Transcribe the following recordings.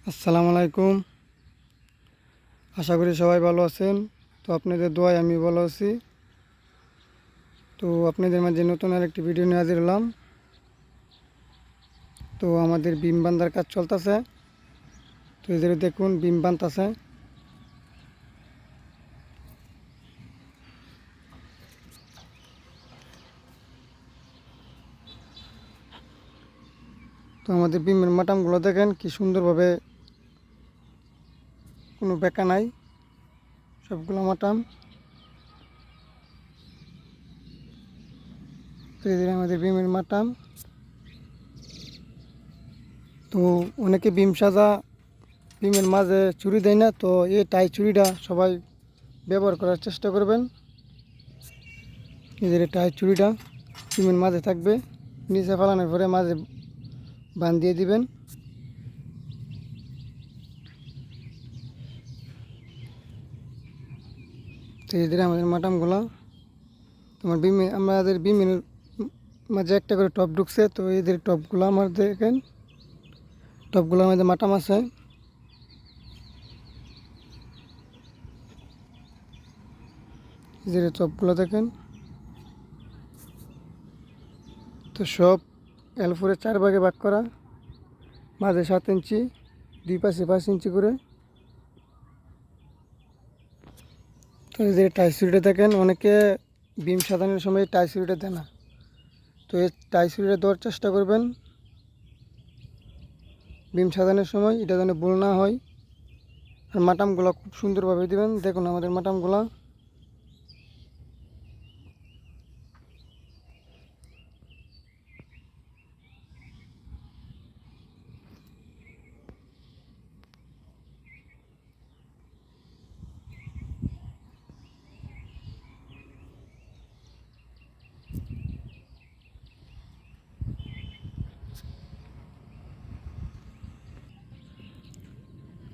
আসসালামু আলাইকুম। আশা করি সবাই ভালো আছেন। তো আপনাদের দোয়ায় আমি ভালো আছি। তো আপনাদের মাঝে নতুন আরেকটি ভিডিও নিয়ে হাজির হলাম। তো আমাদের বিম বান্ধার কাজ চলতেছে। তো এদের দেখুন বিম বানতেছে। তো আমাদের বিমের মাটামগুলো দেখেন কি সুন্দরভাবে, কোনো বেঁকা নাই, সবগুলো মাটাম। তো এদের আমাদের বিমের মাটাম। তো অনেকে বিম সাজা বিমের মাঝে চুরি দেয় না, তো এই টাই চুরিটা সবাই ব্যবহার করার চেষ্টা করবেন। এদের টাই চুরিটা বিমের মাঝে থাকবে, নিচে ফালানোর পরে মাঝে বান দিয়ে দিবেন। তো এদের আমাদের মাটামগুলো তোমার আমাদের বিমের মাঝে একটা করে টপ ঢুকছে। তো এদের টপগুলো আমার দেখেন, টপগুলো আমাদের মাটাম আছে। এদের টপগুলো দেখেন। তো সব L4 4 ভাগে ভাগ করা, মাঝে 7 ইঞ্চি, দুই পাশে 5 ইঞ্চি করে। তো এই যে টাই সুরিটা দেখেন, অনেকে বিম সাজানোর সময় টাই সুরিটা দেয় না। তো এই টাই সুরিটা দেওয়ার চেষ্টা করবেন বিম সাজানোর সময়, এটা যেন ভুল না হয়। আর মাটামগুলো খুব সুন্দরভাবে দিবেন। দেখুন আমাদের মাটামগুলা।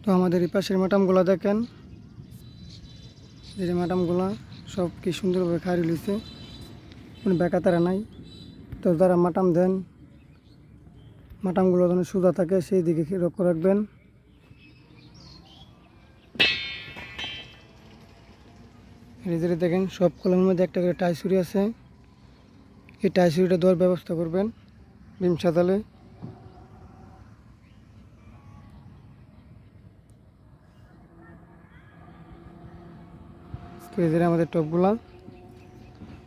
তো আমাদের এই পাশের মাটামগুলো দেখেন, যে মাটামগুলা সব কি সুন্দরভাবে খাড়ি লইছে, কোনো বেকা তারা নাই। তো যারা মাটাম দেন, মাটামগুলো যেন সোজা থাকে সেই দিকে লক্ষ্য রাখবেন। এই যে দেখেন সব কলমের মধ্যে একটা করে টাই ছুরি আছে। এই টাই ছুরিটা দেওয়ার ব্যবস্থা করবেন বিম সাজালে। তো এই যে আমাদের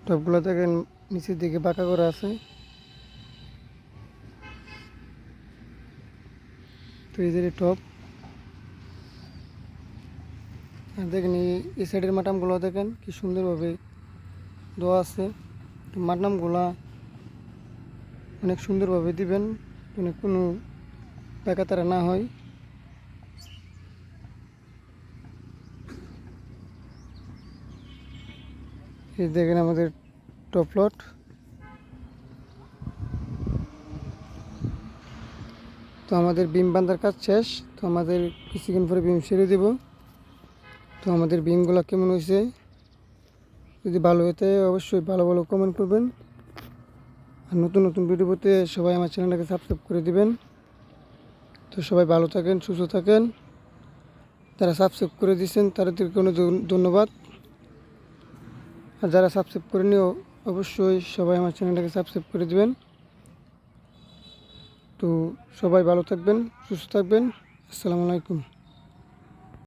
টপগুলো দেখেন নিচের দিকে বাঁকা করা আছে। তো এই যে টপ, আর দেখেন এই সাইডের মাটামগুলো দেখেন কি সুন্দরভাবে দেওয়া আছে। তো মাটামগুলা অনেক সুন্দরভাবে দিবেন, মানে কোনো বেকাতারা না হয়। এই দেখেন আমাদের টপলট। তো আমাদের বিম বান্ধার কাজ শেষ। তো আমাদের কিছুক্ষণ পরে বিম ছেড়ে দেব। তো আমাদের বিমগুলো কেমন হয়েছে, যদি ভালো হতে অবশ্যই ভালো ভালো কমেন্ট করবেন। আর নতুন নতুন ভিডিও পেতে সবাই আমার চ্যানেলটাকে সাবস্ক্রাইব করে দিবেন। তো সবাই ভালো থাকেন, সুস্থ থাকেন। যারা সাবস্ক্রাইব করে দিয়েছেন তাদেরকে অনেক ধন্যবাদ। আর যারা সাবস্ক্রাইব করেনি অবশ্যই সবাই আমার চ্যানেলটাকে সাবস্ক্রাইব করে দিবেন। তো সবাই ভালো থাকবেন, সুস্থ থাকবেন। আসসালামু আলাইকুম।